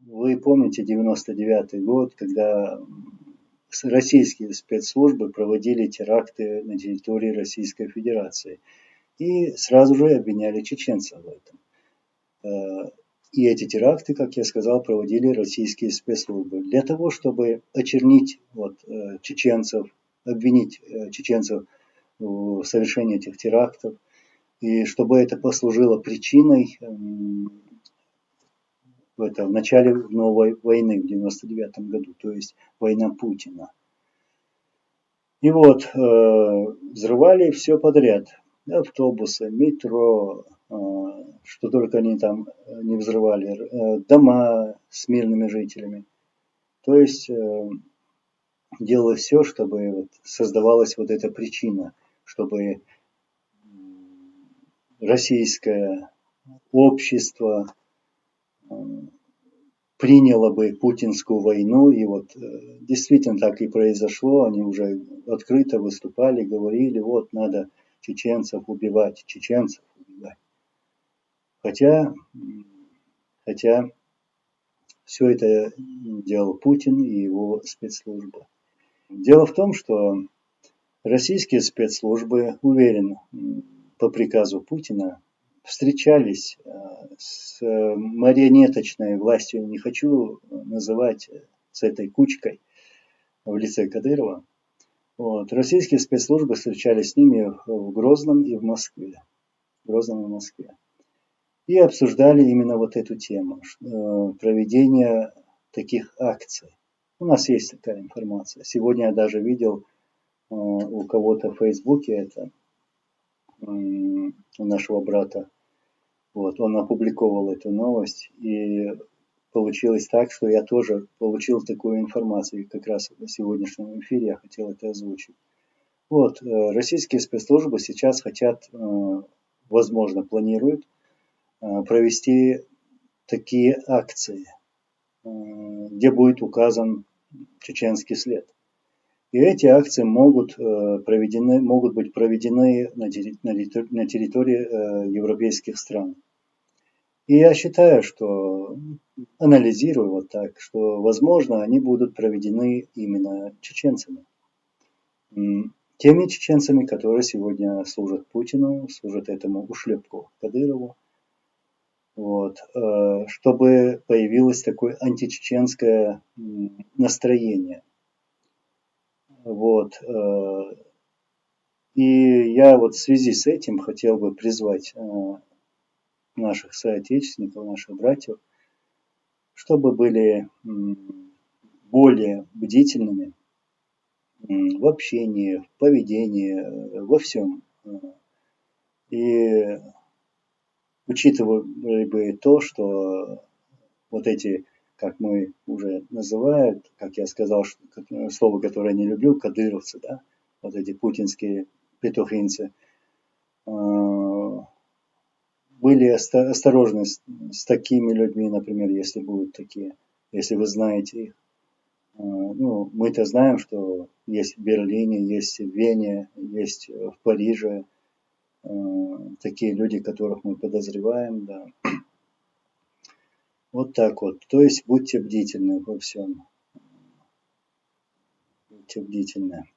Вы помните 99-й год, когда российские спецслужбы проводили теракты на территории Российской Федерации и сразу же обвиняли чеченцев в этом. И эти теракты, как я сказал, проводили российские спецслужбы для того, чтобы очернить чеченцев, обвинить чеченцев в совершении этих терактов, и чтобы это послужило причиной в начале новой войны в 99 году, то есть война Путина. И вот взрывали все подряд. Автобусы, метро, что только они там не взрывали, дома с мирными жителями. То есть делали все, чтобы создавалась вот эта причина, чтобы российское общество приняло бы путинскую войну, и вот действительно так и произошло, они уже открыто выступали, говорили, вот надо чеченцев убивать. Хотя все это делал Путин и его спецслужбы. Дело в том, что российские спецслужбы, уверен, по приказу Путина, встречались с марионеточной властью, не хочу называть, с этой кучкой в лице Кадырова. Вот. Российские спецслужбы встречались с ними в Грозном и в Москве. И обсуждали именно вот эту тему, проведения таких акций. У нас есть такая информация. Сегодня я даже видел у кого-то в Фейсбуке это, у нашего брата. Вот, он опубликовал эту новость, и получилось так, что я тоже получил такую информацию, и как раз в сегодняшнем эфире я хотел это озвучить. Вот, российские спецслужбы сейчас хотят, возможно, планируют провести такие акции, где будет указан чеченский след. И эти акции могут быть проведены на территории европейских стран. И я считаю, что, анализирую вот так, что, возможно, они будут проведены именно чеченцами. Теми чеченцами, которые сегодня служат Путину, служат этому ушлепку Кадырову. Вот, чтобы появилось такое античеченское настроение. Вот. И я вот в связи с этим хотел бы призвать наших соотечественников, наших братьев, чтобы были более бдительными в общении, в поведении, во всем. И учитывали бы то, что вот эти, как мы уже называем, как я сказал, слово, которое я не люблю, кадыровцы, да, вот эти путинские петухинцы, были осторожны с такими людьми, например, если будут такие, если вы знаете их. Ну, мы-то знаем, что есть в Берлине, есть в Вене, есть в Париже такие люди, которых мы подозреваем, да. Вот так вот. То есть будьте бдительны во всем. Будьте бдительны.